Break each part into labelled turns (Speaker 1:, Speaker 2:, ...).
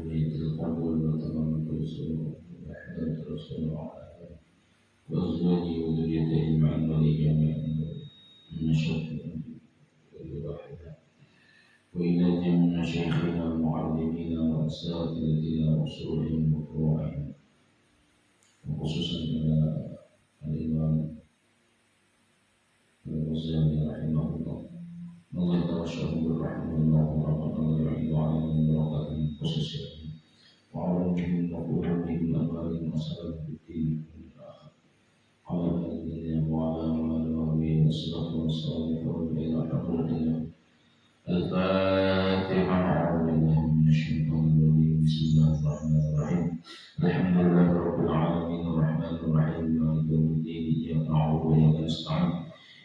Speaker 1: بنية القبول وتمام الرسول وحدة الرسول وأزواجه وذريته معا ولجميع المشايخ كل واحدة وإلى جميع مشايخنا ومعلمينا وأساتذتنا وأصولهم وفروعهم وخصوصا إلى الإمام الغزالي رحمه الله. الله يتوسل بالرحمة والمغفرة الله يعيد عليهم من بركاته خصوصيهم وعلمهم وقلوبهم أموالهم وسلام في الدين والآخرة على الذين وعلى آله والصلاة والسلام إلى حضرتنا الفاتحة. أعوذ بالله من الشيطان الرجيم. بسم الله الرحمن الرحيم. الحمد لله رب العالمين الرحمن الرحيم مالك يوم الدين إياك نعبد وإياك نستعين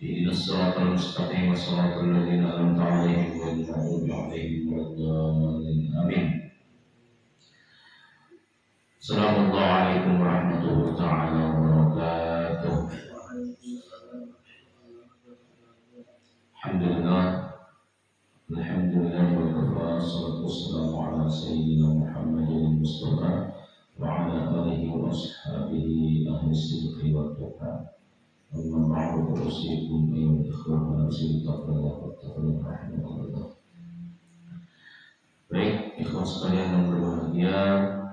Speaker 1: اهدنا الصراط المستقيم صراط الذين أنعمت عليهم غير المغضوب عليهم ولا الضالين آمين. السلام عليكم ورحمة الله تعالى وبركاته. Alhamdulillah wa kafa salatu wassalamu ala sayyidina Muhammadin Mustafa wa ala alihi wa ashabihi ahli sidqi wa tuqa. Amma ba'du fa usikum ayyuhal ikhwan wa nafsi taqwa wa taqwa rahmatullah. Baik, ikhwan sekalian yang berbahagia,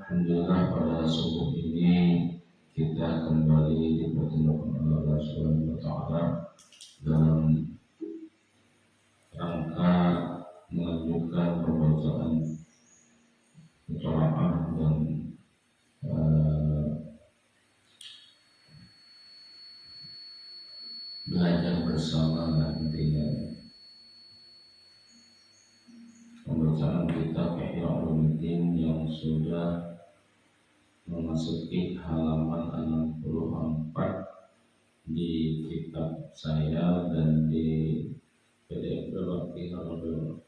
Speaker 1: alhamdulillah pada subuh ini kita kembali dipertemukan oleh Allah Subhanahu wa taala dalam rangka melanjutkan pembacaan qiraat dan belajar bersama nantinya pembacaan kitab Ihya Ulumuddin yang sudah memasuki halaman 64 di kitab saya dan di PDF berapa? Halaman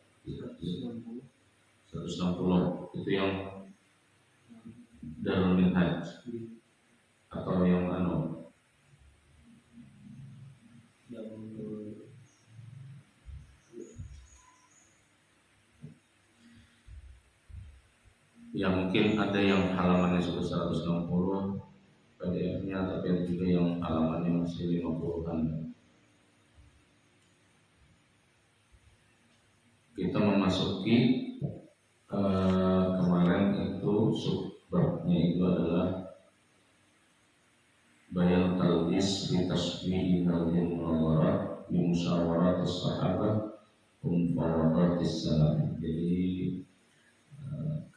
Speaker 1: 160 itu yang Darul Minhaj atau yang ya mungkin ada yang halamannya sudah 160 PDF-nya, tapi ada juga yang halamannya masih 50-an. Kita memasuki kemarin itu subbabnya itu adalah bayan talbis bi tasbihi hadhil munawarat bi musyawaratis sahabah mufawatis salam. Jadi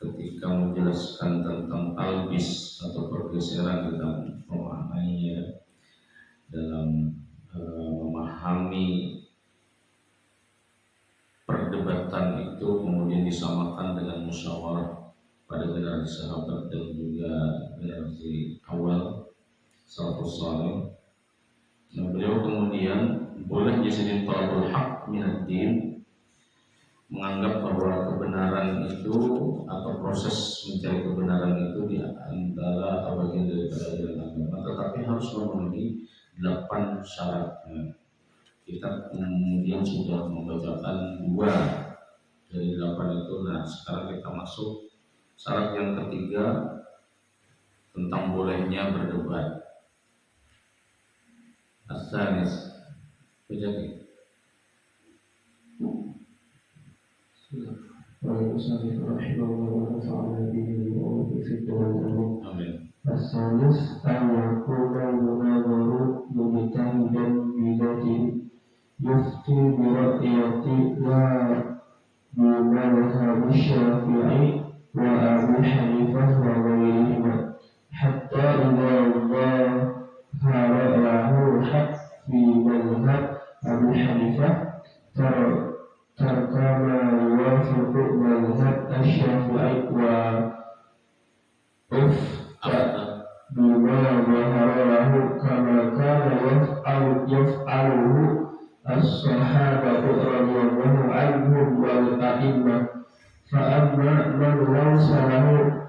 Speaker 1: ketika menjelaskan tentang talbis atau pergeseran dalam memaknainya, dalam memahami perdebatan itu kemudian disamakan dengan musyawarah pada generasi sahabat dan juga generasi awal salafus saleh. Nah, beliau kemudian boleh jadi talabul haq minad din, menganggap bahwa kebenaran itu atau proses mencari kebenaran itu di antara atau bagian daripada ajaran agama, tetapi harus memenuhi 8 syaratnya. Kita kemudian sudah membacakan 2 dari 8 itu. Nah, sekarang kita masuk syarat yang ketiga tentang bolehnya berdebat. As-salis Bajaki.
Speaker 2: As-salis an-yakuna munadharu mujtahidan bidati yufti bira'yati la bimadhhab Syafi'i wa Abu Hanifah wa ghairihima hatta idza dhahara lahu haq fi madhhab Abu Hanifah tarkama yuwafiqu madhhab Syafi'i wa bima dhahara lahu kama kana yaf'aluhu as-sahabatu radhiyallahu anhum wal a'immah. Fa amma man laysa lahu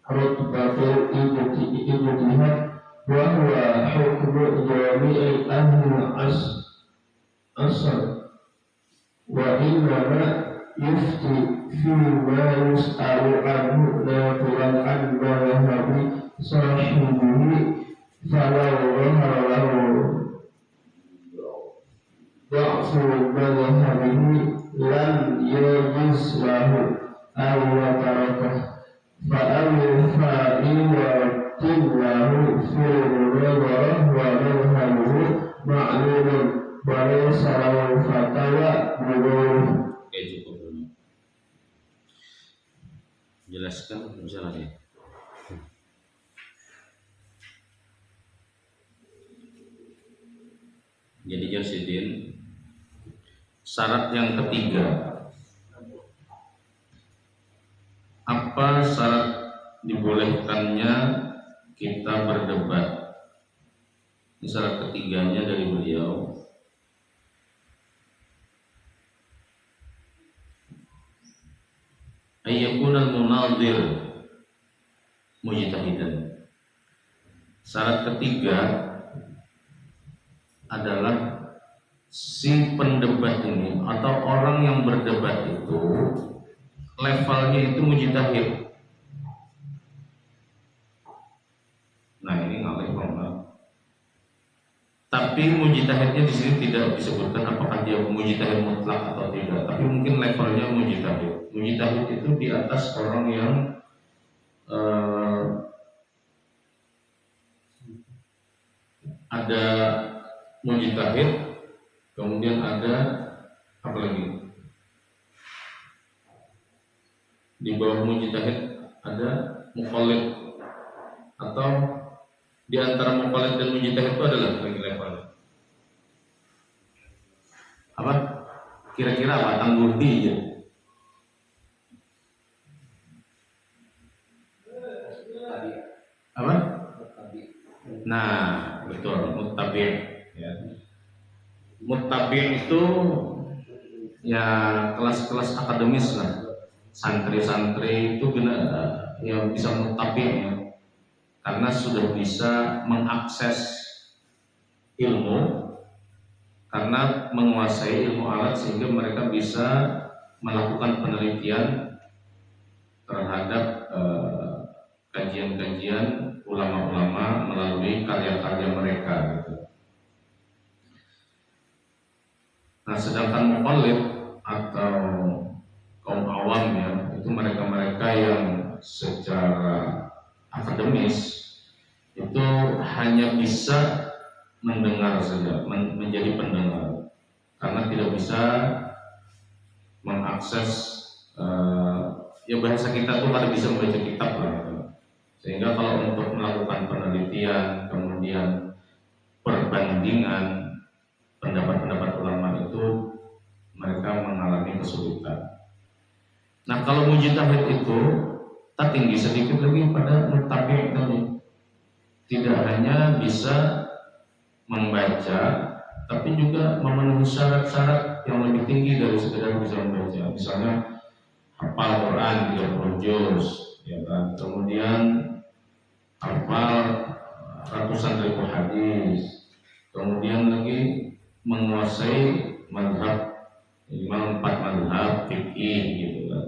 Speaker 2: rutbatul ijtihad wa huwa hukmu jami'i ahli asr wa innama yufti fi ma yus'alu anhu يجز له أو تركه فأمر فإن له في النظر ومنهجه معلوم وليس له فتوى بغيره.
Speaker 1: Oke, cukup dulu. Jelaskan masalahnya. Jadi Jasidin, syarat yang ketiga, apa syarat dibolehkannya kita berdebat? Ini syarat ketiganya dari beliau. Ayyakunal munadhir mujtahidan. Syarat ketiga adalah si pendebat ini atau orang yang berdebat itu levelnya itu mujtahid. Nah, ini ngalih banget. Tapi mujtahidnya di sini tidak disebutkan apakah dia mujtahid mutlak atau tidak, tapi mungkin levelnya mujtahid. Mujtahid itu di atas orang yang ada mujtahid, kemudian ada apa lagi? Di bawah mujtahid ada muqallid, atau di antara muqallid dan mujtahid itu adalah lagi level. Apa? Kira-kira apa? Tangguhi ya. Apa? Nah, betul, muttabi'. Ya. Muttabi' itu ya kelas-kelas akademis lah. Santri-santri itu ya bisa muttabi' ya. Karena sudah bisa mengakses ilmu, karena menguasai ilmu alat sehingga mereka bisa melakukan penelitian terhadap kajian-kajian ulama-ulama melalui karya-karya mereka gitu. Nah, sedangkan muqallid atau kaum awam ya, itu mereka-mereka yang secara akademis itu hanya bisa mendengar saja, menjadi pendengar, karena tidak bisa mengakses ya bahasa kita tuh kada bisa membaca kitab lah gitu. Sehingga kalau untuk melakukan penelitian, kemudian perbandingan pendapat-pendapat ulama itu mereka mengalami kesulitan. Nah, kalau mujtahid itu tak tinggi sedikit lagi pada muttabi' tadi. Tidak hanya bisa membaca, tapi juga memenuhi syarat-syarat yang lebih tinggi dari sekedar bisa membaca. Misalnya hafal Quran 30 juz, ya kan? Kemudian hafal ratusan ribu hadis, kemudian lagi menguasai mazhab minimal 4 mazhab fikih gitu kan.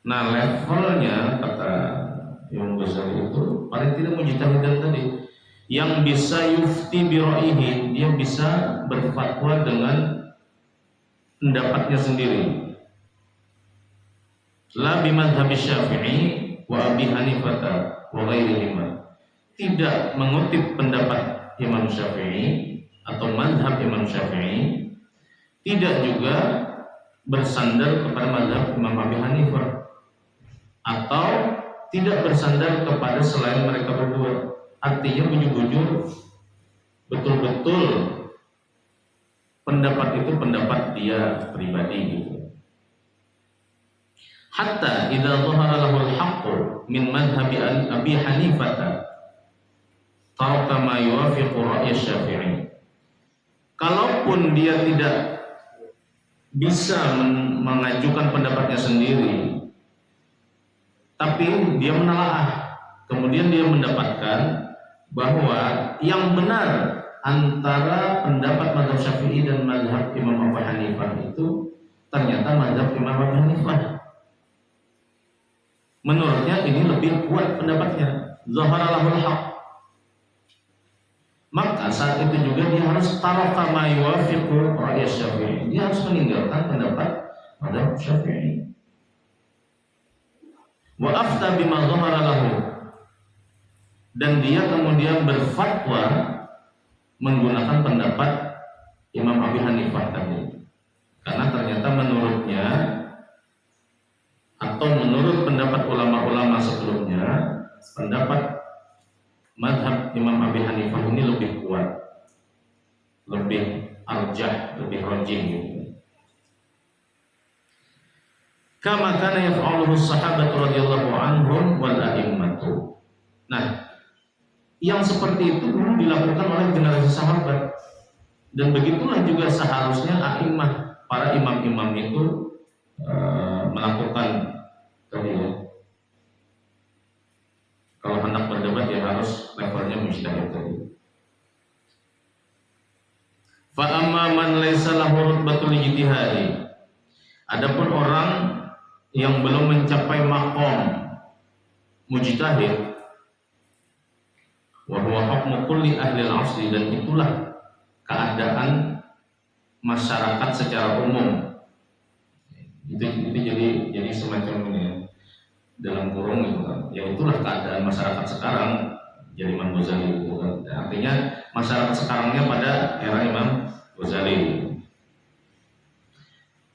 Speaker 1: Nah, levelnya kata Imam Ghazali itu paling tidak mujtahidan tadi, yang bisa yufti bi ra'yihi, dia bisa berfatwa dengan pendapatnya sendiri. La bi mazhab Syafi'i wa Abi Hanifah wa ghairihima. Tidak mengutip pendapat Imam Syafi'i atau mazhab Imam Syafi'i, tidak juga bersandar kepada mazhab Imam Abi Hanifah, atau tidak bersandar kepada selain mereka berdua. Artinya bujur-bujur betul-betul pendapat itu pendapat dia pribadi gitu. Hatta idza dhahara lahu al-haqqu min madhhab Abi Hanifah taraka ma yuwafiqu ra'y Syafi'i. Kalaupun dia tidak bisa mengajukan pendapatnya sendiri, tapi dia menelaah, kemudian dia mendapatkan bahwa yang benar antara pendapat mazhab Syafi'i dan mazhab Imam Abu Hanifah itu ternyata mazhab Imam Abu Hanifah. Menurutnya ini lebih kuat pendapatnya, zahara lahul haq. Maka saat itu juga dia harus taraka ma yuwafiqu ra'y Syafi'i. dia harus meninggalkan pendapat mazhab Syafi'i. Wa afta bima dhahara lahu, dan dia kemudian berfatwa menggunakan pendapat Imam Abi Hanifah tadi, karena ternyata menurutnya atau menurut pendapat ulama-ulama sebelumnya, pendapat mazhab Imam Abi Hanifah ini lebih kuat, lebih arjah, lebih rajih gitu. Kama kana yaf'aluhu sahabat radhiyallahu anhum wal a'immatu. Nah, yang seperti itu dulu dilakukan oleh generasi sahabat, dan begitulah juga seharusnya a'immah, para imam-imam itu melakukan tadi ya. Kalau hendak berdebat ya harus levelnya mujtahid tadi. Fa amma man laysa lahu rutbatul ijtihadi, adapun orang yang belum mencapai maqam mujtahid, wa huwa hukmu kulli ahli al-'asri, dan itulah keadaan masyarakat secara umum. Itu jadi semacam ini ya, dalam kurung gitu kan. Ya itulah keadaan masyarakat sekarang, jadi Imam Ghazali gitu kan. Artinya masyarakat sekarangnya pada era Imam Ghazali.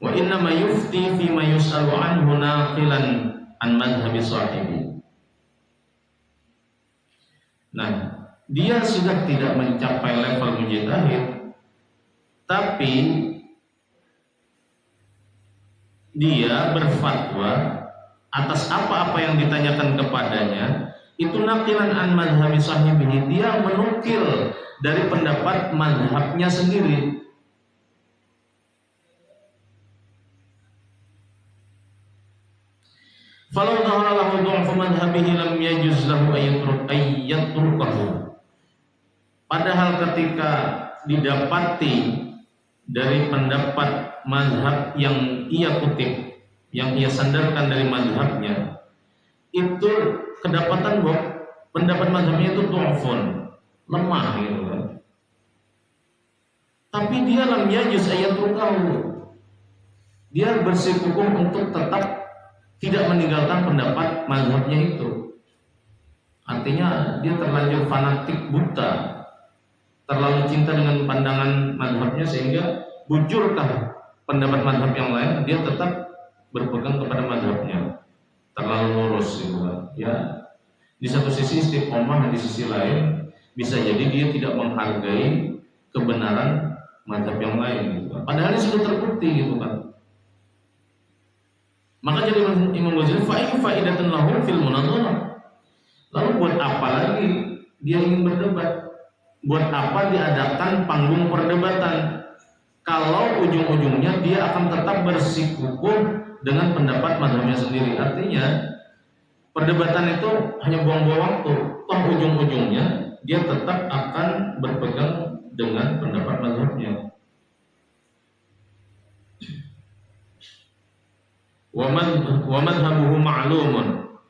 Speaker 1: Wa inna ma yufti fi ma yus'alu anhu naqilan an madhhabi sahibi. Nah, dia sudah tidak mencapai level mujtahid, tapi dia berfatwa atas apa-apa yang ditanyakan kepadanya, itu naqilan an madhhabi sahibihi, dia menukil dari pendapat mazhabnya sendiri. Falau dhahara lahu du'fu madhhabihi lam yajuz lahu ayyatrukahu. Padahal ketika didapati dari pendapat mazhab yang ia kutip, yang ia sandarkan dari mazhabnya, itu kedapatan bahwa pendapat mazhabnya itu du'fun, lemah gitu kan. Tapi dia lam yajuz ayyatrukahu, dia bersikukuh untuk tetap tidak meninggalkan pendapat mazhabnya itu. Artinya dia terlanjur fanatik buta, terlalu cinta dengan pandangan mazhabnya sehingga bujurkah pendapat mazhab yang lain, dia tetap berpegang kepada mazhabnya, terlalu lurus gitu kan. Ya, di satu sisi istiqomah, di sisi lain bisa jadi dia tidak menghargai kebenaran mazhab yang lain gitu kan. Padahal ini sudah terbukti gitu kan. Maka jadi Imam Ghazali fa'idatun lahu fil munadharah. Lalu buat apa lagi dia ingin berdebat? Buat apa diadakan panggung perdebatan kalau ujung-ujungnya dia akan tetap bersikukuh dengan pendapat mazhabnya sendiri? Artinya perdebatan itu hanya buang-buang waktu. Toh ujung-ujungnya dia tetap akan berpegang dengan pendapat mazhabnya. Wa madhhabuhu ma'lumun.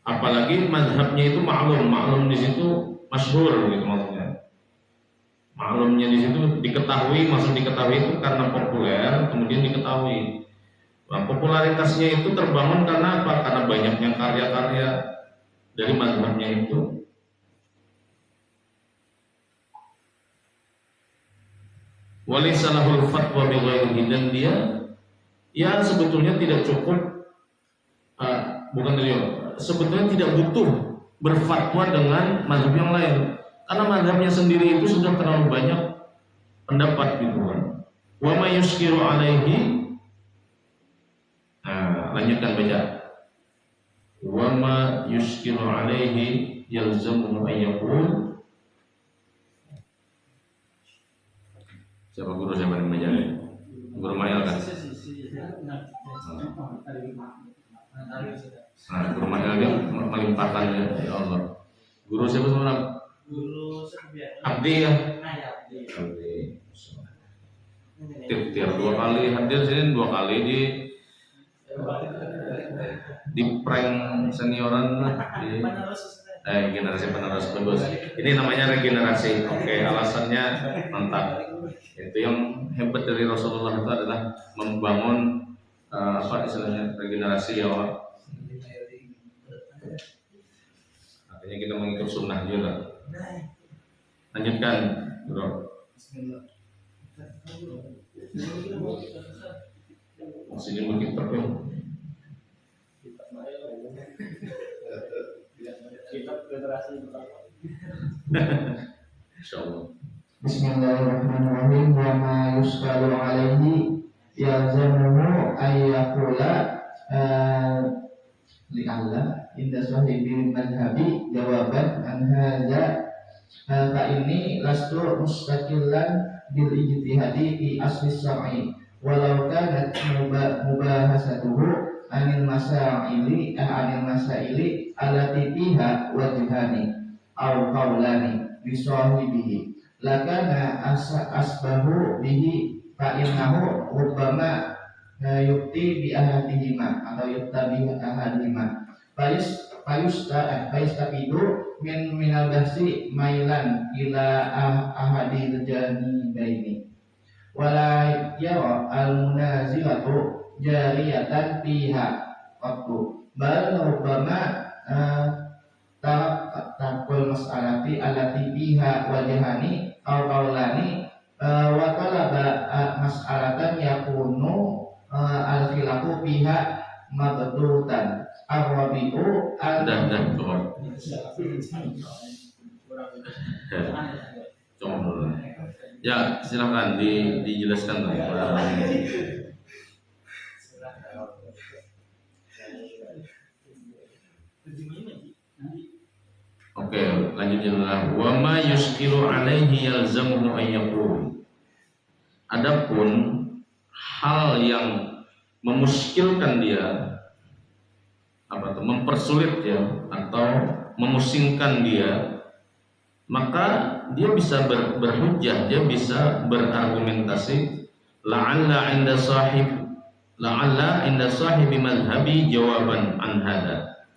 Speaker 1: Apalagi mazhabnya itu ma'lum di situ masyhur gitu maksudnya. Ma'lumnya di situ diketahui, maksud diketahui itu karena populer, kemudian diketahui. Nah, popularitasnya itu terbangun karena apa? Karena banyaknya karya-karya dari mazhabnya itu. Walaysa lahul fatwa bi ghairihi, dan dia ya sebetulnya tidak cukup, sebetulnya tidak butuh berfatwa dengan mazhab yang lain, karena mazhabnya sendiri itu sudah terlalu banyak pendapat gitu kan. Wa ma yuskiru alaihi, lanjutkan baca. Wa ma yuskiru alaihi yalzamu an yaqul. Siapa guru saya paling baca? Guru Mail kan? Nah, guru Mail dia melimpahkan ya Allah. Guru siapa sebenarnya?
Speaker 3: Guru Serbia.
Speaker 1: Abdi ya? Abdi. Tiap 2 kali hadir sini, 2 kali di prank senioran di generasi penerus bagus. Ini namanya regenerasi. Oke, alasannya mantap. Itu yang hebat dari Rasulullah itu adalah membangun apa istilahnya regenerasi ya Allah. Artinya kita mengikut sunnah juga. Lanjutkan, bro. Masih nyebut kitab ya.
Speaker 3: Kitab generasi pertama.
Speaker 1: Insyaallah.
Speaker 2: Bismillahirrahmanirrahim. Wa ma yuskalu alaihi yalzamuhu ayyakula li'alla inda sahibi madhabi jawaban an hadza fa ini lastu mustaqillan bil ijtihadi fi asli syar'i walau kanat mubahasatuhu anil masaili allati fiha wajhani aw qawlani bi sahibihi lakana asbahu bihi fa innahu rubbama yukti bi ahadihima atau yukta bi ahadihima fayustafidu minal bahsi mailan ila ahadil janibaini wala yara al munazilatu jariyatan fiha waktu bal rubbama takul mas'alati allati fiha wajhani aw qawlani wa talaba mas'alatan yakunu al-khilafu fiha mabdutan ar-rabi'u
Speaker 1: Dan keluar. Coba dulu. Ya, silakan dijelaskan tuh. Oke, lanjutnya. Wa ma yuskilu alaihi yalzamuhu an yaqul. Adapun hal yang memuskilkan dia mempersulit ya atau memusingkan dia, maka dia bisa berhujjah, dia bisa berargumentasi la'alla inda sahibi madhhabi jawaban an hada.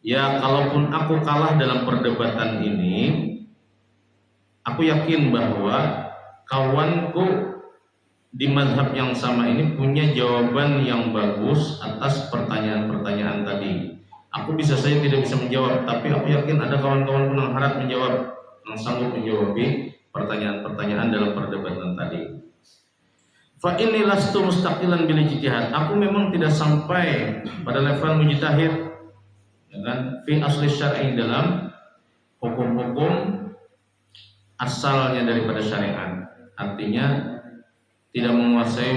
Speaker 1: Ya, kalaupun aku kalah dalam perdebatan ini, aku yakin bahwa kawanku di mazhab yang sama ini punya jawaban yang bagus atas pertanyaan-pertanyaan tadi. Aku saya tidak bisa menjawab, tapi aku yakin ada kawan-kawan yang harap menjawab, yang sanggup menjawab pertanyaan-pertanyaan dalam perdebatan tadi. Fa inni lastu mustaqilan bil ijtihad. Aku memang tidak sampai pada level mujtahid, ya kan? Fi asli syar'i, dalam hukum-hukum asalnya daripada syariat. Artinya tidak menguasai,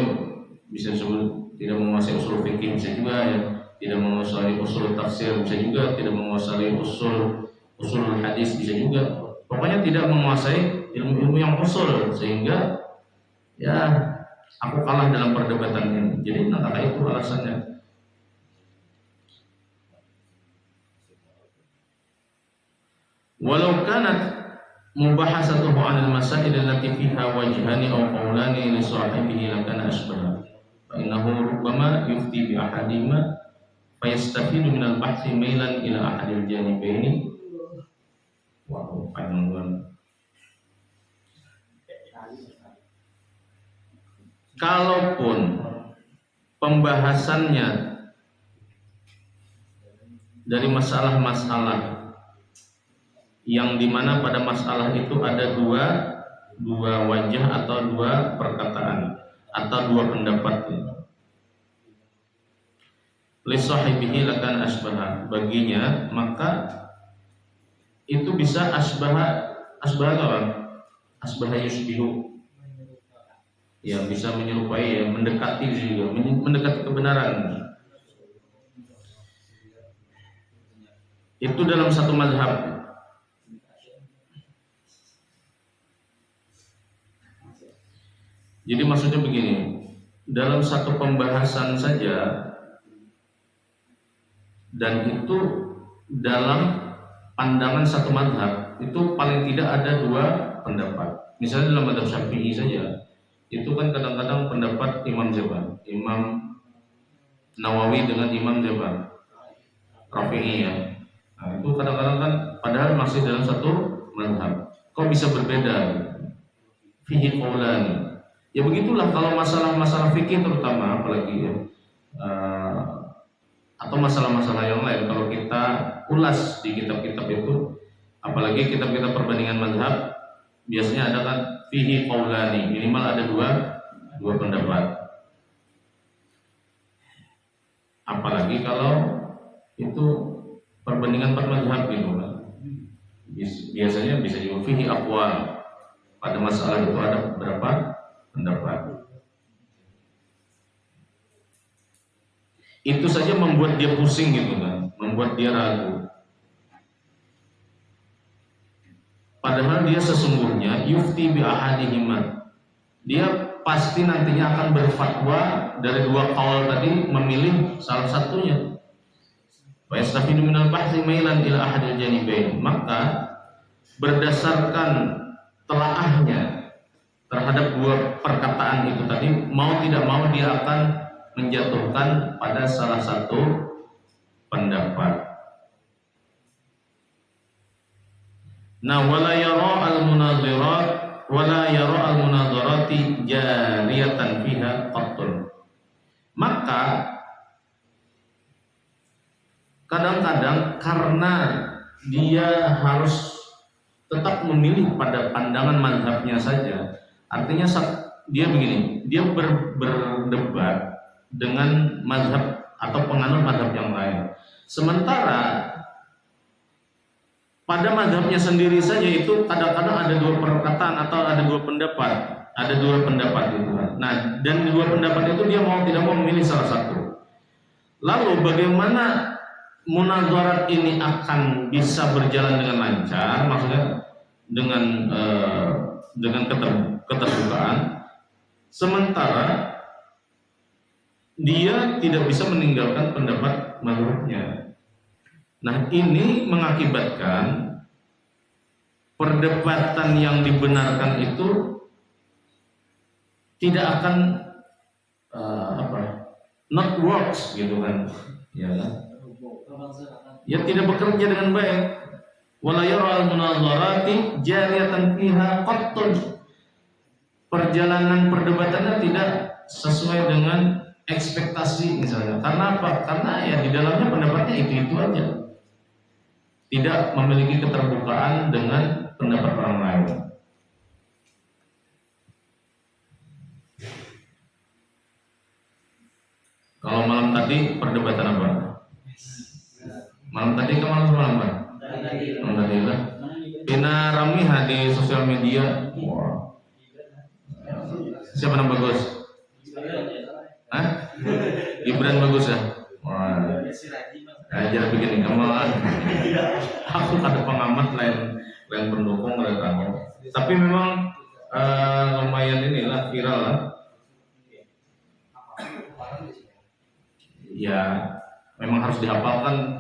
Speaker 1: bisa disebut tidak menguasai usul fikih, bisa juga ya, tidak menguasai usul tafsir, bisa juga tidak menguasai usul hadis, bisa juga. Pokoknya tidak menguasai ilmu-ilmu yang usul, sehingga ya aku kalah dalam perdebatan ini. Jadi kata itu alasannya. Walau kanat mubahasatuhu 'anil masail allati fiha wajhani aw qawlani li sahibihi lakana asbah. Fa innahu rubbama yufti bi ahadihima fa yastafidu min al-bahthi mailan ila ahadil janibaini. Wow, panjang banget. Kalaupun pembahasannya dari masalah-masalah yang dimana pada masalah itu ada dua wajah atau dua perkataan atau dua pendapat, li sahibihi lakan asbah, baginya maka itu bisa asbah apa? Asbah yusbihu, ya bisa menyerupai, ya, mendekati juga, mendekati kebenaran. Itu dalam satu mazhab. Jadi maksudnya begini, dalam satu pembahasan saja, dan itu dalam pandangan satu mazhab, itu paling tidak ada dua pendapat. Misalnya dalam mazhab Syafi'i saja, itu kan kadang-kadang pendapat Imam Jabar, Imam Nawawi dengan Imam Jabar, Rafi'i ya. Nah, itu kadang-kadang kan padahal masih dalam satu mazhab, kok bisa berbeda? fihi qaulani. Ya begitulah kalau masalah-masalah fikih terutama, apalagi ya, atau masalah-masalah yang lain, kalau kita ulas di kitab-kitab itu, apalagi kitab-kitab perbandingan mazhab, biasanya ada kan fihi qaulani, minimal ada dua pendapat. Apalagi kalau itu perbandingan mazhab gitu kan, biasanya bisa juga fihi aqwal. Pada masalah itu ada beberapa pendapat. Itu saja membuat dia pusing gitu kan, membuat dia ragu. Padahal dia sesungguhnya yufti bi ahadihima. Dia pasti nantinya akan berfatwa dari dua qaul tadi, memilih salah satunya. Wa yastafidu minal bahthi mailan ila ahadil janibain. Maka berdasarkan telaahnya terhadap dua perkataan itu tadi, mau tidak mau dia akan menjatuhkan pada salah satu pendapat. Nah, wala yara al-munadharati jariyatan fiha qattun. Maka kadang-kadang karena dia harus tetap memilih pada pandangan mazhabnya saja, artinya dia begini, dia berdebat dengan mazhab atau penganut mazhab yang lain. Sementara pada mazhabnya sendiri saja itu kadang-kadang ada dua perkataan atau ada dua pendapat gitu. Nah, dan dua pendapat itu dia mau tidak mau memilih salah satu. Lalu bagaimana munadharat ini akan bisa berjalan dengan lancar, maksudnya dengan keterbukaan, sementara dia tidak bisa meninggalkan pendapat mazhabnya. Nah, ini mengakibatkan perdebatan yang dibenarkan itu tidak akan not works gitu kan, ya kan? Ya tidak bekerja dengan baik. Wala yara al-munadharati jariyatan fiha qattun. Perjalanan perdebatannya tidak sesuai dengan ekspektasi misalnya. Karena apa? Karena ya di dalamnya pendapatnya itu aja. Tidak memiliki keterbukaan dengan pendapat orang lain. Kalau malam tadi perdebatan apa? Malam tadi ke malam apa? Malam tadi lah. Pina ramiha di sosial media. Wow. Siapa yang bagus? Hah? Gibran bagus ya? Wah. Ajar bikin kamu. Aku ada pengamat lain pendukung dari kamu. Tapi memang lumayan inilah viral lah. Ya, memang harus dihafalkan.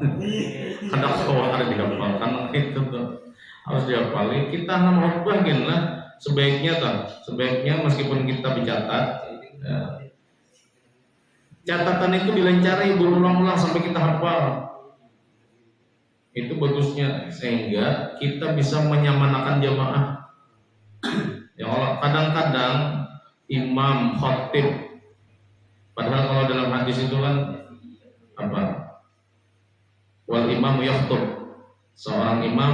Speaker 1: Kadang harus dihafalkan itu tuh. Harus dihafali. Kita nama bagian lah. Sebaiknya meskipun kita dicatat, ya, catatan itu dilencari berulang-ulang sampai kita hafal. Itu bagusnya sehingga kita bisa menyamanakan jamaah. Ya Allah, kadang-kadang imam khatib, padahal kalau dalam hadis itu kan apa? Wal imam yakhutub. Seorang imam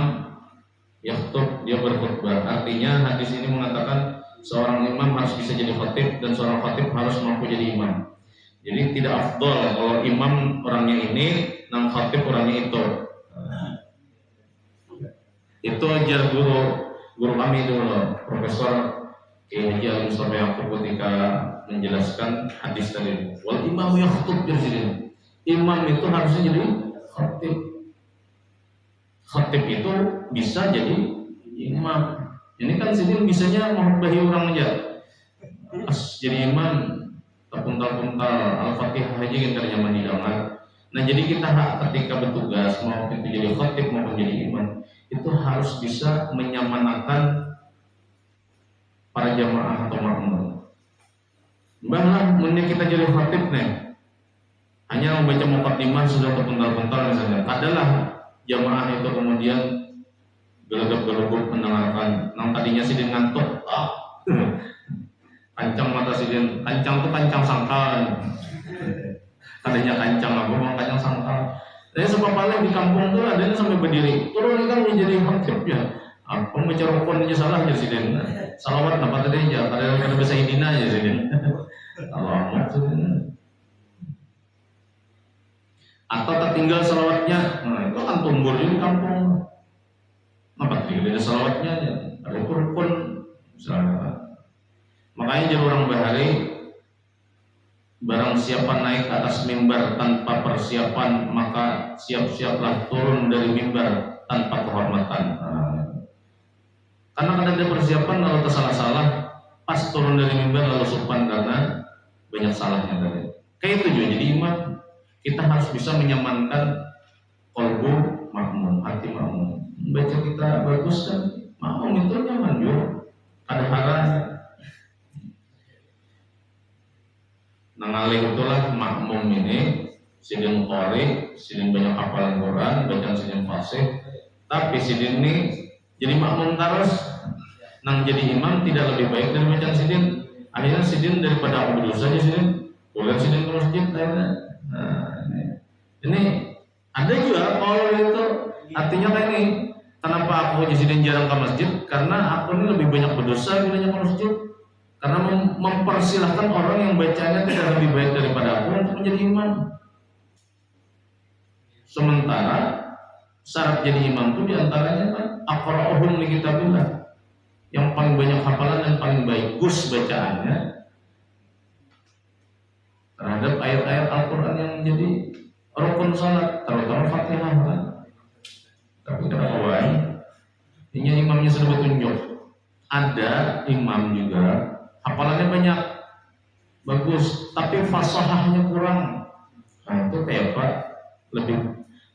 Speaker 1: yakhutub, dia berkhutbah. Artinya hadis ini mengatakan seorang imam harus bisa jadi khatib dan seorang khatib harus mampu jadi imam. Jadi tidak afdol kalau imam orangnya ini, nang khatib orangnya itu. Itu ajar guru kami dulu, Profesor Kiai Haji Al-Mustafa Yaqub ketika menjelaskan hadis tadi. Wal imam yakhutub, jadi imam itu harusnya jadi khatib. Khatib itu bisa jadi imam. Ini kan sini bisanya menghubahi orang aja. Pas jadi imam terpuntal-puntal Al-Fatihah aja yang nyaman didengar. Nah, jadi kita ketika bertugas mau itu jadi khatib maupun jadi imam, itu harus bisa menyamanakan para jamaah atau makmum. Bahlah menit kita jadi khatib nih, hanya membaca muqaddimah sudah terpuntal-puntal misalnya. Adalah jamaah itu kemudian gelegap-gelegap mendengarkan. Nang tadinya sih ngantuk, Kancang mata sidin, kancang tuh kancang sangkal. Tadinya kancang aku mau kancang sangkal. Jadi sebab paling di kampung tuh ada yang sampai berdiri. Turun kan menjadi khotib ya. Apa baca rukun aja salah aja sidin. Salawat apa tadi aja. Kadang bahasa Indina aja sidin. Allah sidin. Atau tertinggal salawatnya. Nah itu kan tumbur di kampung. Apa tinggal salawatnya aja. Ada rukun misalnya. Makanya jadi orang Bahari, barang siapa naik ke atas mimbar tanpa persiapan, maka siap-siaplah turun dari mimbar tanpa kehormatan. Karena ada persiapan lalu tersalah-salah, pas turun dari mimbar lalu sopan karena banyak salahnya tadi. Kayak itu juga jadi imam, kita harus bisa menyamankan qalbu makmum, hati makmum. Baca kita bagus kan, makmum itu nyaman juga. Ada haranya. Nangalih itulah makmum ini sidin qori, sidin banyak hafalan Quran, bacaan sidin fasih. Tapi sidin ini jadi makmum terus, nang jadi imam tidak lebih baik dari bacaan sidin. Akhirnya sidin daripada aku berdosa saja sidin, boleh sidin ke masjid akhirnya. Nah, ini ada juga kalau itu artinya kayak ini. Kenapa aku sidin jarang ke masjid? Karena aku ini lebih banyak berdosa dibanding ke masjid. Karena mempersilahkan orang yang bacanya tidak lebih baik daripada aku untuk menjadi imam. Sementara syarat jadi imam itu diantaranya kan aqra'uhum li kitabillah, yang paling banyak hafalan dan paling bagus bacaannya terhadap ayat-ayat Al-Quran yang menjadi rukun salat, terutama Fatihah kan. Tapi kenapa wae? Ini imamnya sudah bertunjuk. Ada imam juga hafalannya banyak, bagus, tapi fasahahnya kurang. Nah itu kayak apa?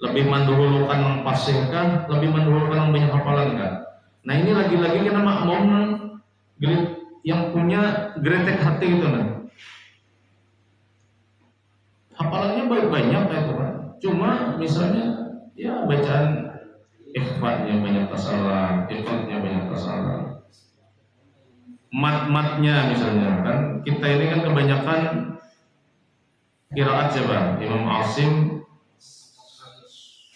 Speaker 1: Lebih mendahulukan yang fasih kan, lebih mendahulukan yang banyak hafalan kan. Nah ini lagi-lagi kena makmum yang punya gretek hati gitu kan. Hafalannya banyak kayak kan. Cuma misalnya ya bacaan ikhfatnya banyak kesalahan, ikhfatnya banyak kesalahan. Mat-matnya misalnya kan kita ini kan kebanyakan qiraat siapa? Imam Asim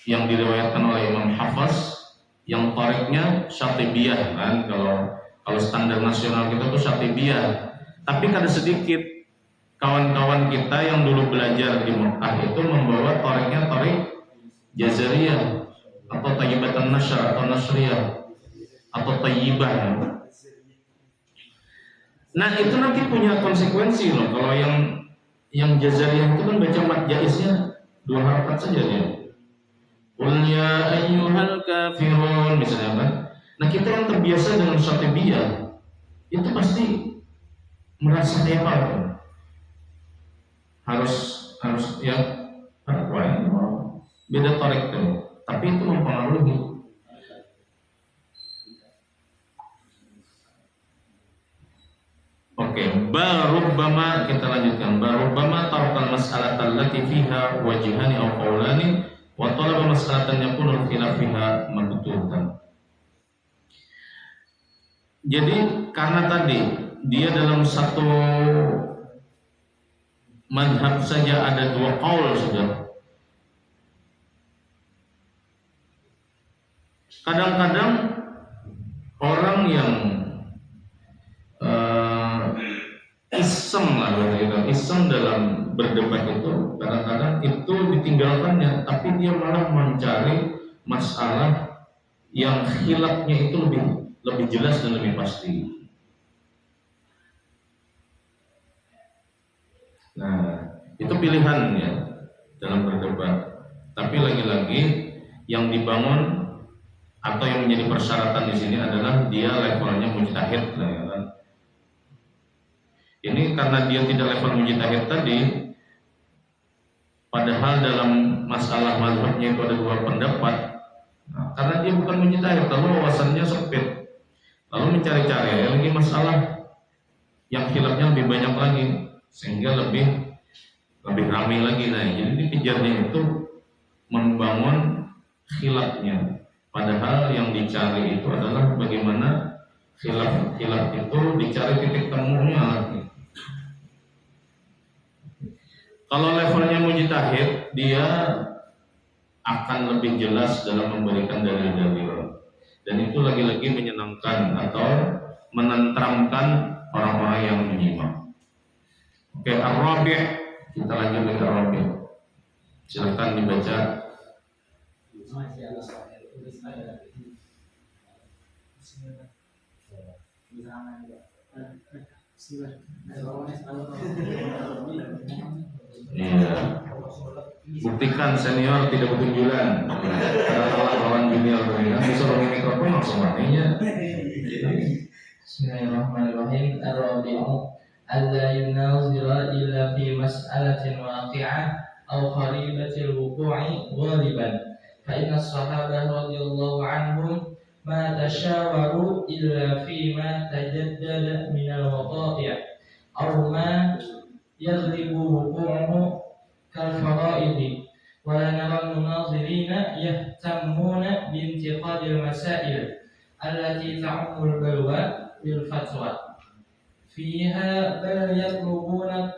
Speaker 1: yang diriwayatkan oleh Imam Hafaz, yang tariknya Syatibiyah kan. Kalau standar nasional kita tuh Syatibiyah. Tapi ada sedikit kawan-kawan kita yang dulu belajar di Mekah itu membawa tariknya tarik Jazariyah atau Tayyibatan Nasr atau Nasriyah atau Tayyibah. Nah itu nanti punya konsekuensi loh. Kalau yang Jazariyah itu kan baca mat jaiznya 2 harakat saja dia. Qul ya ayyuhal kafirun misalnya kan. Nah kita yang terbiasa dengan Syatibiyah itu pasti merasa kayak apa? Harus ya beda tarik tuh. Tapi itu mempengaruhi. Oke, barubbama kita lanjutkan. Barubbama tarkal mas'alatan allati fiha wajhani aw qawlani wa talaba mas'alatan yakunu khilaf fiha mabtutan. Jadi karena tadi dia dalam satu madhab saja ada 2 qaul sudah. Kadang-kadang orang yang iseng lah gitu, iseng dalam berdebat itu kadang-kadang itu ditinggalkannya, tapi dia malah mencari masalah yang khilafnya itu lebih jelas dan lebih pasti. Nah, itu pilihannya dalam berdebat. Tapi lagi-lagi yang dibangun atau yang menjadi persyaratan di sini adalah dia levelnya mujtahid lah ya kan. Ini karena dia tidak level mujtahid tadi, padahal dalam masalah mazhabnya itu ada 2 pendapat. Nah, karena dia bukan mujtahid, lalu wawasannya sempit, lalu mencari-cari lagi masalah yang khilafnya lebih banyak lagi, sehingga lebih ramai lagi. Nah, jadi dikejarnya itu membangun khilafnya, padahal yang dicari itu adalah bagaimana Khilaf itu dicari titik temunya lagi. Kalau levelnya mujtahid, dia akan lebih jelas dalam memberikan dalil-dalil, dan itu lagi-lagi menyenangkan atau menenteramkan orang-orang yang menyimak. Oke, Ar-Rabi', kita lanjut ke Ar-Rabi'. Silakan dibaca. Iya. Buktikan senior tidak bertunjulan. Kalau lawan junior mereka disuruh mikrofon langsung matinya.
Speaker 2: Bismillahirrahmanirrahim. Ar-Rabi'u alla yunazira illa fi mas'alatin waqi'ah aw qaribatil wuqu'i ghaliban. Fa inna as-sahabah radhiyallahu anhum ma tashawaru illa fi ma tajaddada min al-waqa'i' aw ma yaghlibu wuqu'uhu kal fara'idi. Wa la nara al-munazirina yahtammuna bi intiqadil masail allati ta'ummul balwa bil fatwa fiha bal yatlubuna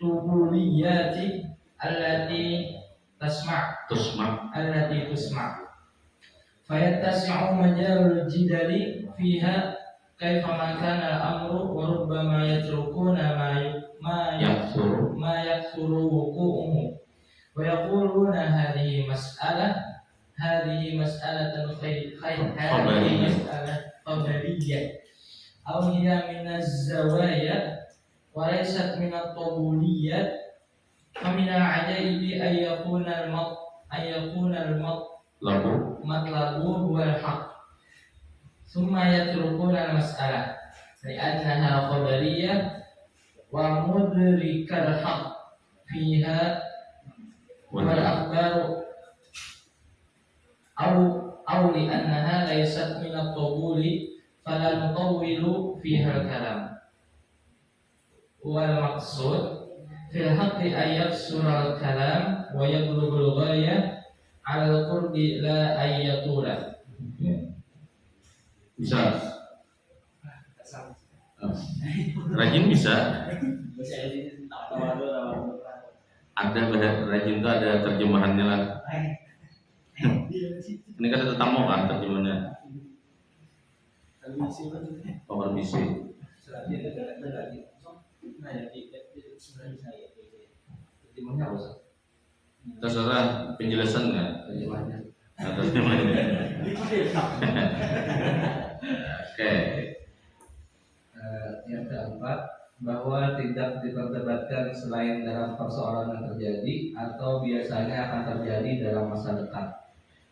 Speaker 2: tubuliyati allati tusma' fayattasi'u majalul jidali fiha kaifa ma kana al-amru wa rubbama yatrukuna ma yakthuru wuqu'uhu wa yaquluna hadhihi mas'alatan khabariyah aw hiya min az-zawaya wa laysat min at-tabuliyat fa min al-'ajaibi an yakuna al-matlabu huwa al-haqq thumma yatrukuna al-mas'alah li'annaha khabariyah wa mudrikal haqq fiha wal akhbaru aw li'annaha laysat min at-tabuli fala nutawwilu fiha al-kalam wal maqsud fil haqqi ay yaksura al-kalam wa yablughul ghayah ala al-qurbi la ayyatula.
Speaker 1: Bisa. Rajin bisa. Ada rajin itu ada terjemahannya lah. Ini kan ada tamu kan terjemahannya. Oh, permisi. Terserah penjelasan nggak? Terjemahannya. Oke.
Speaker 2: Yang keempat, bahwa tidak diperdebatkan selain dalam persoalan yang terjadi atau biasanya akan terjadi dalam masa dekat.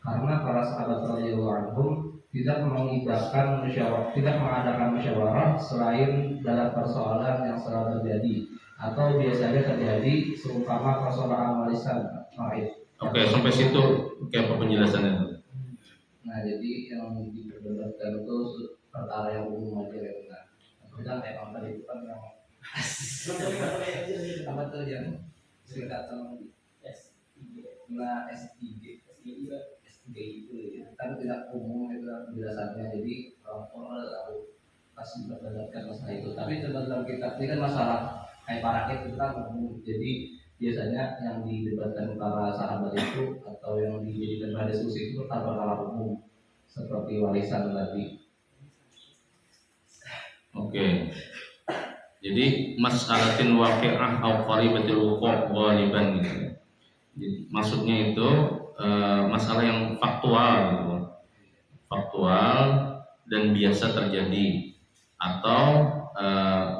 Speaker 2: Karena para sahabat radhiyallahu anhum tidak mengadakan musyawarah selain dalam persoalan yang selalu terjadi atau biasanya terjadi seumpama persoalan warisan gaib.
Speaker 1: Oke, sampai situ kayak apa penjelasannya?
Speaker 2: Nah, jadi yang diperdebatkan itu perkara yang umum aja ya benar. Kita kayak apa itu kan yang apa tuh yang singkatan nah S3 itu ya. Kan tidak umum itu penjelasannya, jadi orang tahu pasti berdasarkan masalah itu. Tapi dalam kitab ini kan masalah kayak parakit itu kan umum, jadi biasanya yang didebatkan para sahabat itu atau yang dijadikan bahan diskusi itu perkara umum seperti warisan tadi.
Speaker 1: Oke. Jadi mas'alatin waqi'ah au qaribatil wuqu' ghaliban gitu. Jadi, maksudnya itu masalah yang faktual gitu. Faktual dan biasa terjadi atau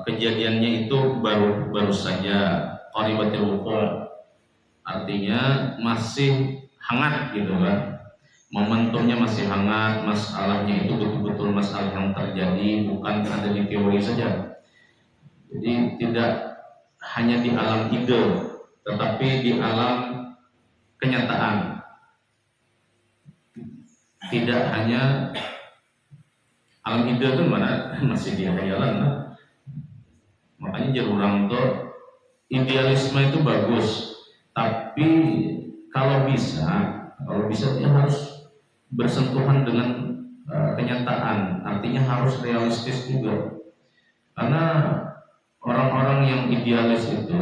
Speaker 1: kejadiannya itu baru saja, qaribatil wuqu', artinya masih hangat gitu kan. Momentumnya masih hangat, masalahnya itu betul-betul masalah yang terjadi, bukan ada di teori saja. Jadi tidak hanya di alam ide, tetapi di alam kenyataan. Tidak hanya alam ide itu mana masih di khayalan. Makanya orang tuh idealisme itu bagus, tapi kalau bisa dia harus bersentuhan dengan kenyataan, artinya harus realistis juga. Karena orang-orang yang idealis itu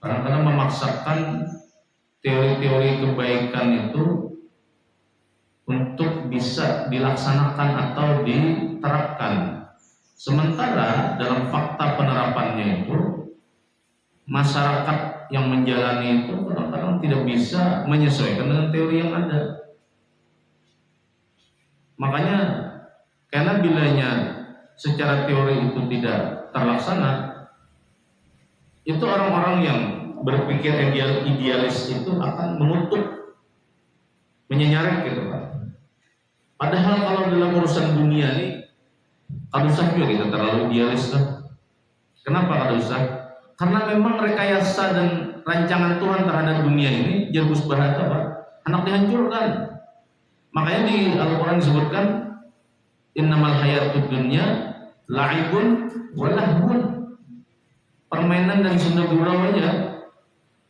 Speaker 1: kadang-kadang memaksakan teori-teori kebaikan itu untuk bisa dilaksanakan atau diterapkan. Sementara dalam fakta penerapannya itu masyarakat yang menjalani itu kadang-kadang tidak bisa menyesuaikan dengan teori yang ada. Makanya karena bilanya secara teori itu tidak terlaksana, itu orang-orang yang berpikir idealis itu akan menutup, menyenyaret gitu kan. Padahal kalau dalam urusan dunia ini kada usah juga kita terlalu idealis lah. Kenapa kada usah? Karena memang rekayasa dan rancangan Tuhan terhadap dunia ini jarbus bahasa Pak, anak dihancurkan. Makanya di Al-Quran disebutkan innamal hayatud dunya la'ibun wa lahwun. Permainan dan senda gurau aja,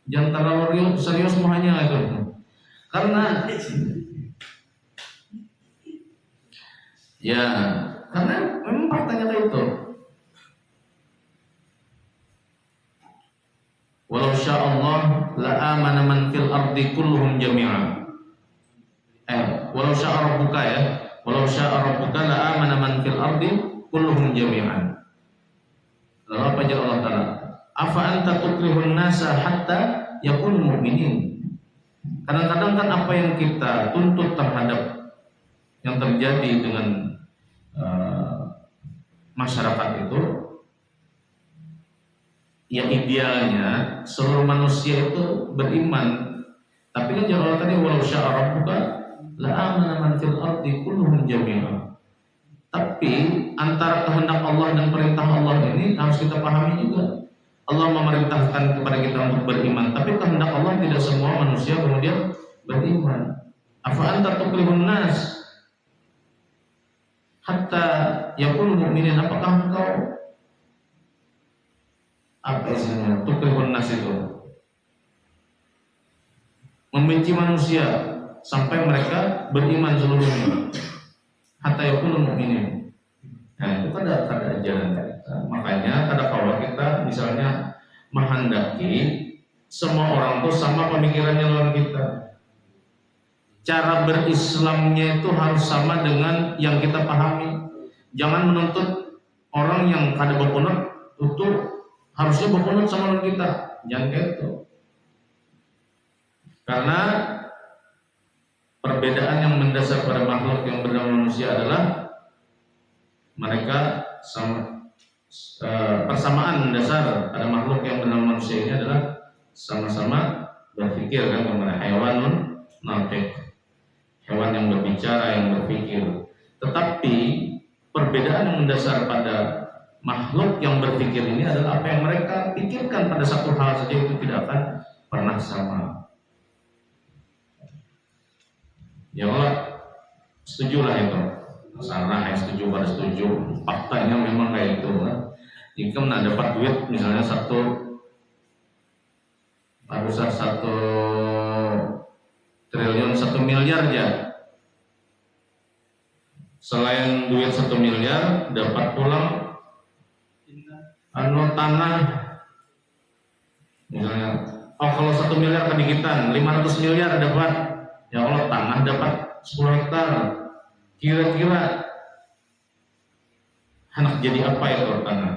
Speaker 1: jangan terlalu serius semuanya itu. Karena ya, karena memang faktanya kayak itu. Walau sya'allah la'amana man fil ardi kulluhum jami'an. Walau sya'a rabbuka ya, walau sya'a rabbuka la'amana man fil ardi kulluhum jami'an. Lalu apa jawab Allah Ta'ala? Afa anta tukrihun nasa hatta yakunu mu'minin. Kadang-kadang kan apa yang kita tuntut terhadap yang terjadi dengan masyarakat itu, ya idealnya seluruh manusia itu beriman. Tapi kan jawab Allah tadi walau sya'a rabbuka la'amana man fil ardi kulluhum jami'an. Tapi antara kehendak Allah dan perintah Allah ini harus kita pahami juga. Allah memerintahkan kepada kita untuk beriman, tapi kehendak Allah tidak semua manusia kemudian beriman. Afa anta tukrihun nas hatta yakunu mu'minin. Apakah engkau apa istilahnya tukrihun nas itu membenci manusia sampai mereka beriman seluruhnya, hatta yakunu mu'minin. Nah itu kan ada ajaran kita. Makanya kalau kita misalnya menghendaki semua orang itu sama pemikirannya lawan kita, cara berislamnya itu harus sama dengan yang kita pahami. Jangan menuntut orang yang kada berkunut itu harusnya berkunut sama lawan kita. Jangan kayak itu. Karena perbedaan yang mendasar pada makhluk yang bernama manusia adalah mereka persamaan mendasar pada makhluk yang bernama manusia ini adalah sama-sama berpikir kan, kepada hewanun natik, hewan yang berbicara, yang berpikir. Tetapi perbedaan yang mendasar pada makhluk yang berpikir ini adalah apa yang mereka pikirkan pada satu hal saja itu tidak akan pernah sama. Ya Allah, setujulah itu. Sarah yang setuju pada setuju. Faktanya memang kayak itu kan. Jika nak dapat duit misalnya 1 triliun 1 miliar aja. Selain duit 1 miliar dapat pulang tanah misalnya. Oh kalau 1 miliar kedikitan 500 miliar dapat. Ya Allah, tanah dapat 10 hektar. Kira-kira anak jadi apa itu tanah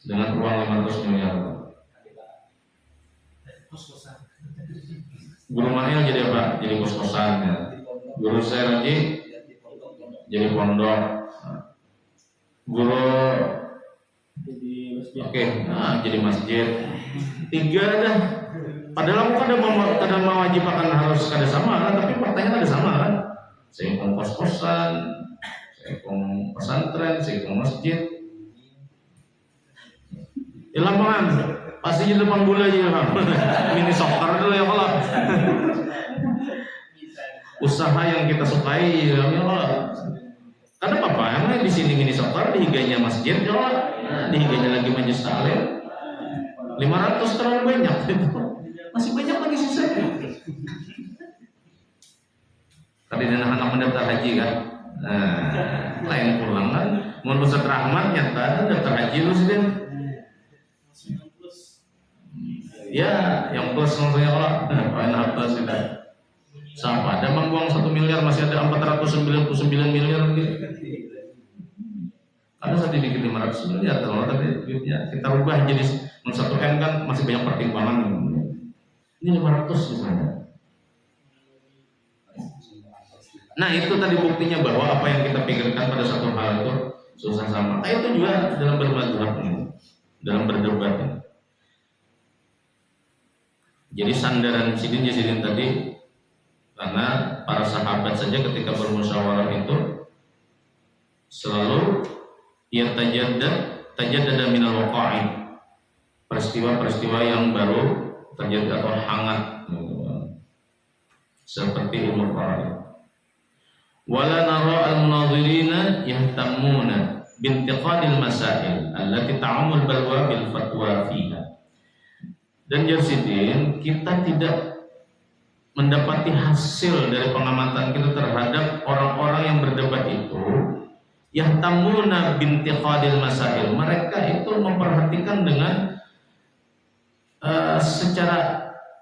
Speaker 1: dengan uang 500 miliar? Guru Mail jadi apa? Jadi kos-kosan ya. Guru saya lagi jadi pondok. Guru jadi masjid. 3 dah. Padahal aku kada mewajibkan harus kada sama kan, tapi faktanya kada sama kan. Saya mau kos-kosan, saya mau pesantren, saya mau masjid. Ya lapangan, pasti di depan bola aja kan. Mini soccer dulu ya kalau. Usaha yang kita sukai ya Allah. Karena apa? Emang di sini mini soccer, di higanya masjid ya Allah. Nah, di higanya lagi majelis taklim. 500 terlalu banyak itu. Masih banyak lagi sisanya. Tadi anak mendaftar haji kan, Nah, lain pulang kan. Mau Ustaz Rahmat nyata daftar haji lu sih. Ya, yang plus langsung ya Allah. Poin atas itu. Sama ada membuang 1 miliar masih ada 499 miliar gitu. Ada sedikit 500 miliar kalau tapi duitnya kita ubah jadi 1 M kan masih banyak pertimbangan. Ini 500 misalnya. Nah itu tadi buktinya bahwa apa yang kita pikirkan pada satu hal itu susah sama. Nah itu juga dalam bermadzhab ini, dalam berdebat ini. Jadi sandaran sidin tadi karena para sahabat saja ketika bermusyawarah itu selalu ia tajaddada minal waqa'i, peristiwa-peristiwa yang baru terjadi atau hangat seperti umur Farah. Wala nara al-munadhirina yahtammuna bintiqadil masail allati ta'amul balwa bil fatwa fiha. Dan Jasidin, kita tidak mendapati hasil dari pengamatan kita terhadap orang-orang yang berdebat itu yahtamuna bintiqadil masail. Mereka itu memperhatikan dengan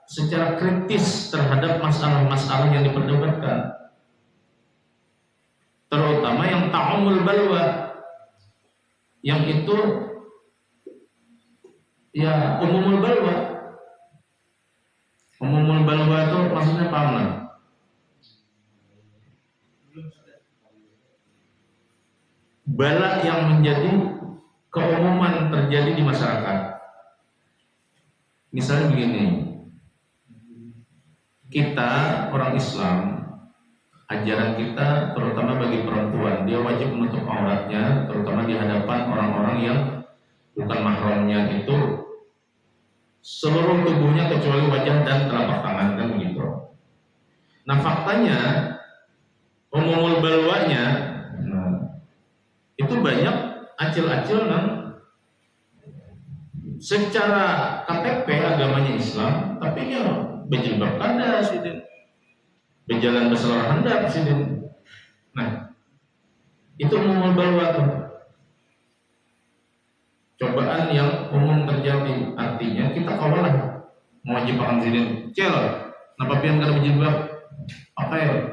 Speaker 1: secara kritis terhadap masalah-masalah yang diperdebatkan, terutama yang ta'amul balwa, yang itu ya umumul balwa. Umumul balwa itu maksudnya paham lah. Bala yang menjadi keumuman terjadi di masyarakat. Misalnya begini, kita orang Islam, ajaran kita terutama bagi perempuan, dia wajib menutup auratnya, terutama di hadapan orang-orang yang bukan mahramnya itu seluruh tubuhnya kecuali wajah dan telapak tangan, kan begitu. Nah faktanya umumul balwanya itu banyak acil-acil secara KTP agamanya Islam, tapi ya berjilbab kada sidin, berjalan berselawat handap sidin. Nah itu umumul balwa tuh, cobaan yang umum terjadi. Artinya kita kawalah mewajibkan sidin cel napa pian kada berjilbab pakai.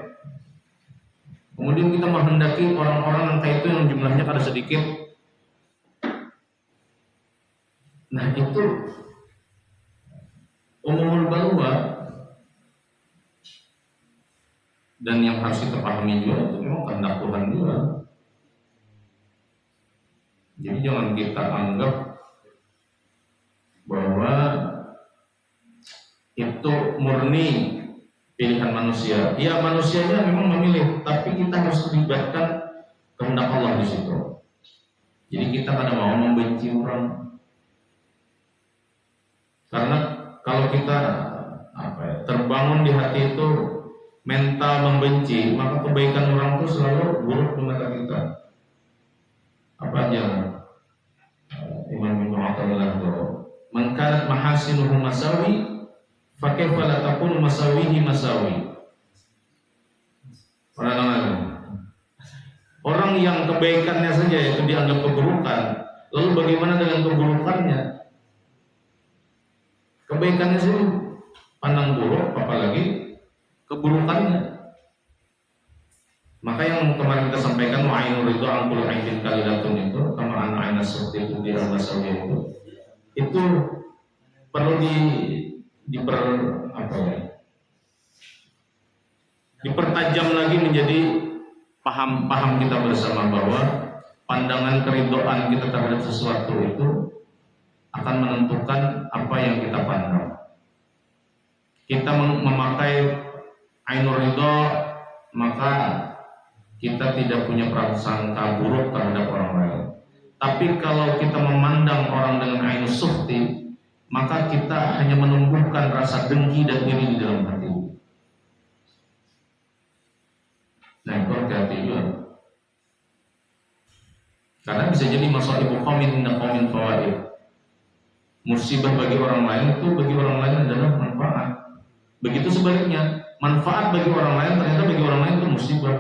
Speaker 1: Kemudian kita menghendaki orang-orang yang kayak itu yang jumlahnya kada sedikit. Nah itu umumul balwa. Dan yang harus kita pahami juga itu memang kehendak Tuhan juga. Jadi jangan kita anggap bahwa itu murni pilihan manusia. Ya manusianya memang memilih, tapi kita harus melibatkan kehendak Allah di situ. Jadi kita kadang mau membenci orang, karena kalau kita terbangun di hati itu mental membenci, maka kebaikan orang itu selalu buruk di mata kita. Apa aja? Imam Ibnu Athaillah itu, "Man kanat mahasinuhu masawi, fa kaifa la takunu masawihi masawi." Orang yang kebaikannya saja itu dianggap keburukan, lalu bagaimana dengan keburukannya? Kebaikannya sih pandang buruk, apalagi keburukannya. Maka yang kemarin kita sampaikan wa'inur ridho angkul aidin kalilatun itu, kama anak-anak seperti itu di al-masawi itu perlu dipertajam lagi menjadi paham kita bersama bahwa pandangan keridhaan kita terhadap sesuatu itu akan menentukan apa yang kita pandang. Kita memakai ainur ridho, maka kita tidak punya prasangka buruk terhadap orang lain. Tapi kalau kita memandang orang dengan ainus sukhti, maka kita hanya menumbuhkan rasa dengki dan iri di dalam hati. Nah itu hati-hati juga. Karena bisa jadi masaibu qaumin inna qaumin fawaid. Musibah bagi orang lain itu bagi orang lain adalah manfaat. Begitu sebaliknya, manfaat bagi orang lain ternyata bagi orang lain itu musibah.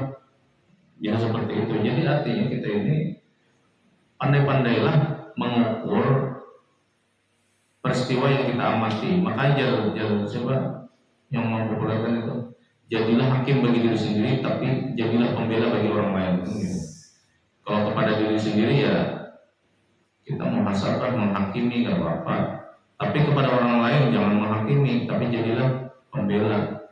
Speaker 1: Jangan seperti itu. Jadi artinya kita ini pandai-pandailah mengukur peristiwa yang kita amati. Makanya jalur siapa yang mempopulerkan itu, jadilah hakim bagi diri sendiri, tapi jadilah pembela bagi orang lain. Gitu. Kalau kepada diri sendiri ya kita muhasabah, menghakimi nggak apa-apa. Tapi kepada orang lain jangan menghakimi, tapi jadilah pembela,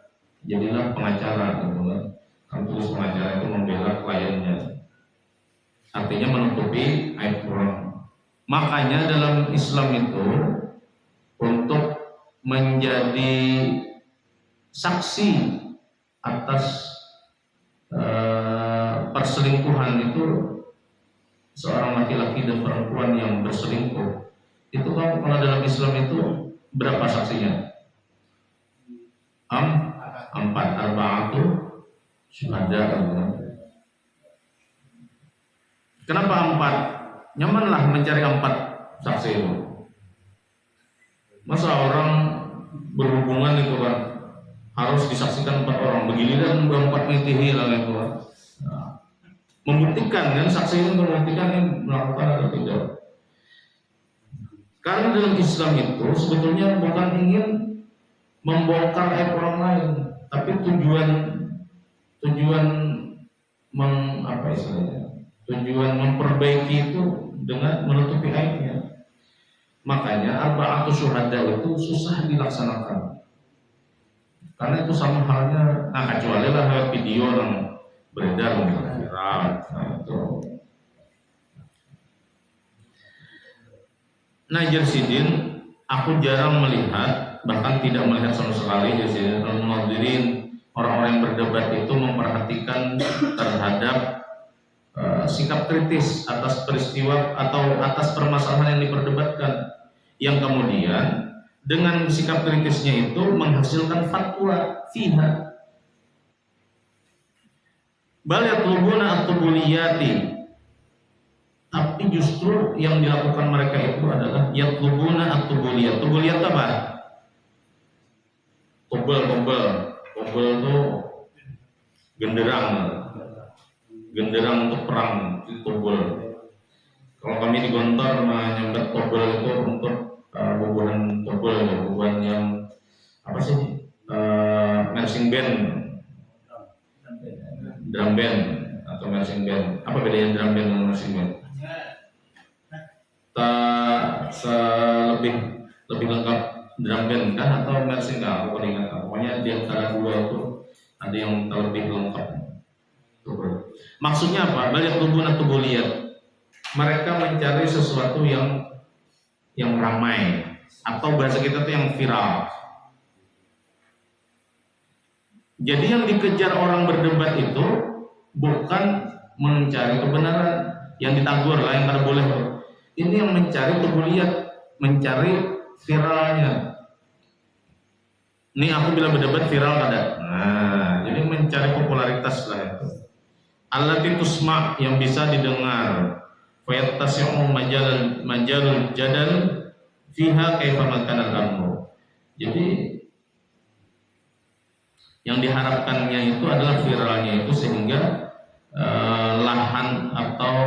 Speaker 1: jadilah pengacara. Gitu kan. Kan tulis pengacara itu membela kliennya. Artinya menutupi aib orang. Makanya dalam Islam itu untuk menjadi saksi atas perselingkuhan itu seorang laki-laki dan perempuan yang berselingkuh itu kan kalau dalam Islam itu berapa saksinya? 4 arba'atu syuhada. Kenapa 4? Nyamanlah mencari 4 saksi itu. Masa orang berhubungan itu kan harus disaksikan 4 orang, begini dan 4 mitihi lah itu kan. Nah, membuktikan kan, saksi itu membuktikan yang melakukan atau tidak. Karena dalam Islam itu sebetulnya bukan ingin membongkar aib orang lain, tapi tujuan tujuan memperbaiki itu dengan menutupi aibnya. Makanya arba'atu syuhada itu susah dilaksanakan. Karena itu sama halnya, kecuali lah lewat video yang beredar viral. Nah, Jersidin, aku jarang melihat, bahkan tidak melihat sama sekali Jersidin al-munadhirin, orang-orang yang berdebat itu memperhatikan terhadap sikap kritis atas peristiwa atau atas permasalahan yang diperdebatkan, yang kemudian dengan sikap kritisnya itu menghasilkan fatwa fiha. Bal yatlubuna at-tubuliyati, tapi justru yang dilakukan mereka itu adalah yatlubuna at-tubuliyat. Tubuliyat apa? Tubel itu genderang untuk perang, tubel. Kalau kami di Gontor menyebut tubel itu untuk bubuhan tubel, bubuhan yang apa sih? Marching band, drum band atau marching band. Apa bedanya drum band dengan marching band? Lebih lengkap drum band kan atau marching kan? Aku ingat. Pokoknya di antara dua itu ada yang lebih lengkap. Maksudnya apa? Banyak tubuh lihat. Mereka mencari sesuatu yang ramai, atau bahasa kita tuh yang viral. Jadi yang dikejar orang berdebat itu bukan mencari kebenaran, yang ditagur lah, yang kada boleh. Ini yang mencari lihat, mencari viralnya. Ini aku bila berdebat viral kada. Nah, jadi mencari popularitas lah itu. Allati tusma, yang bisa didengar. Fayattasi'u majalul jadal fiha kaifa makana al-amru. Jadi yang diharapkannya itu adalah viralnya itu sehingga lahan atau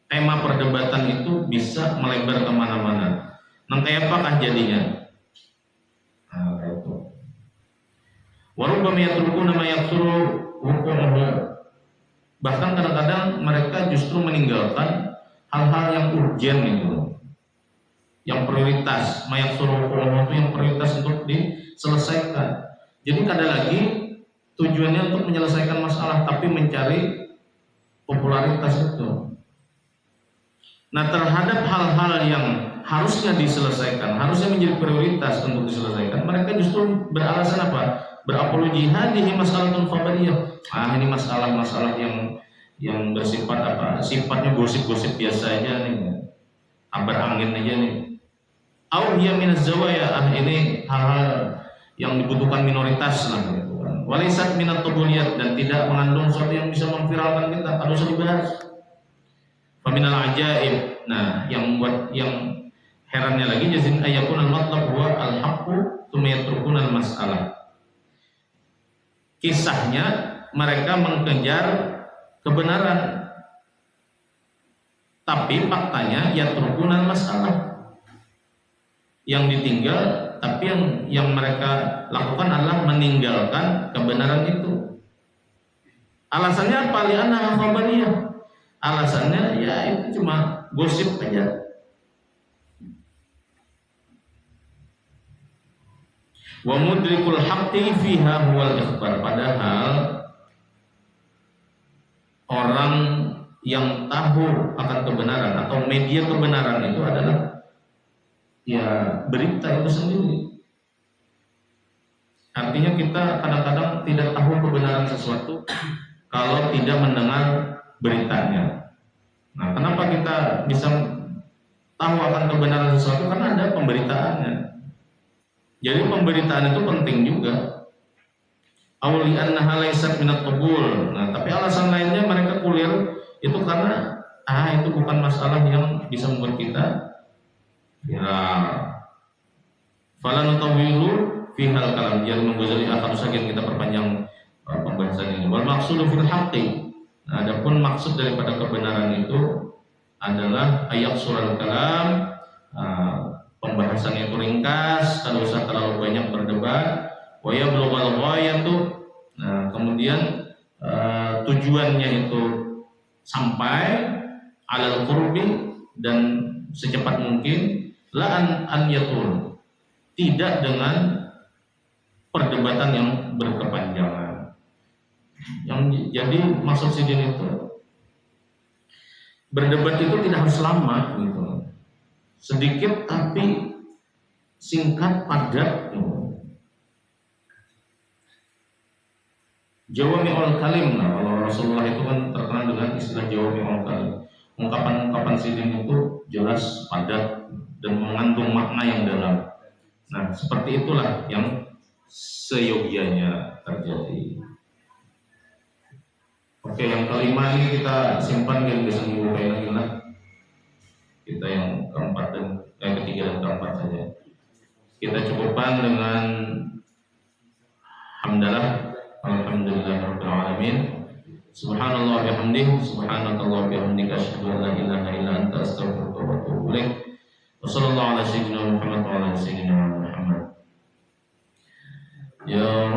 Speaker 1: tema perdebatan itu bisa melebar kemana-mana. Nanti apakah jadinya? Warubbama yatrukuna ma yaksuru hukumuhu. Bahkan kadang-kadang mereka justru meninggalkan hal-hal yang urgen itu, yang prioritas. Ma yaksuru hukumuhu itu yang prioritas untuk diselesaikan. Jadi kadang lagi tujuannya untuk menyelesaikan masalah, tapi mencari popularitas itu. Nah, terhadap hal-hal yang harusnya diselesaikan, harusnya menjadi prioritas untuk diselesaikan, mereka justru beralasan apa? Berapologi hadihi masalatun khabariyah. Ini masalah-masalah yang bersifat apa? Sifatnya gosip-gosip biasa aja nih. Kabar angin aja nih. Au hiya min az-zawaya, ini hal-hal yang dibutuhkan minoritas lah gitu kan. Walaysat minat tubuliyat, dan tidak mengandung sesuatu yang bisa memviralkan kita, harus dibahas. Faminal ajaib. Nah, yang herannya lagi jazin ayakun al-matlab huwa al-haqqu tsumma yatrukuna al-mas'alah. Kisahnya mereka mengejar kebenaran, tapi faktanya yatrukunal masalah, yang ditinggal, tapi yang mereka lakukan adalah meninggalkan kebenaran itu. Alasannya apa? Li'annaha khabariyah. Alasannya ya itu cuma gosip aja. Wa mudrikul haqqi fiha huwal ikhbar. Padahal orang yang tahu akan kebenaran atau media kebenaran itu adalah ya berita itu sendiri. Artinya kita kadang-kadang tidak tahu kebenaran sesuatu kalau tidak mendengar beritanya. Nah, kenapa kita bisa tahu akan kebenaran sesuatu? Karena ada pemberitaannya. Jadi pemberitaan itu penting juga. Awli annaha laysat minat qabul. Nah, tapi alasan lainnya mereka kuliah itu karena itu bukan masalah yang bisa membuat kita viral. Fala nutawilu fi hal kalam. Jadi Ghazali akan usahakan kita perpanjang pembahasan ini. Wal maqsudu fil haqqi. Nah, adapun maksud daripada kebenaran itu adalah ayat surah kalam, pembahasannya itu ringkas, tidak usah terlalu banyak berdebat. Wa yablughal ghayatu. Nah, kemudian tujuannya itu sampai alal qurbi, dan secepat mungkin, la an yatul, tidak dengan perdebatan yang berkepanjangan. Yang jadi maksud sidin itu berdebat itu tidak harus lama gitu. Sedikit tapi singkat, padat. Jawami'ul kalim. Nah, kalau Rasulullah itu kan terkenal dengan istilah jawami'ul kalim. Ungkapan-ungkapan sidin itu jelas, padat, dan mengandung makna yang dalam. Nah, seperti itulah yang seyogianya terjadi. Oke, yang kelima ini kita simpan dan bisa dibukain lagi lah. Kita yang keempat dan ketiga dan keempat saja. Kita cukupkan dengan hamdalah, alhamdulillahirabbil alamin. Subhanallah bihamdihi, subhanakallah bihamdika, asyhadu an la ilaha illa anta, astaghfiruka wa atubu ilaik. Wa sallallahu ala sayyidina Muhammad wa ala sayyidina Muhammad. Ya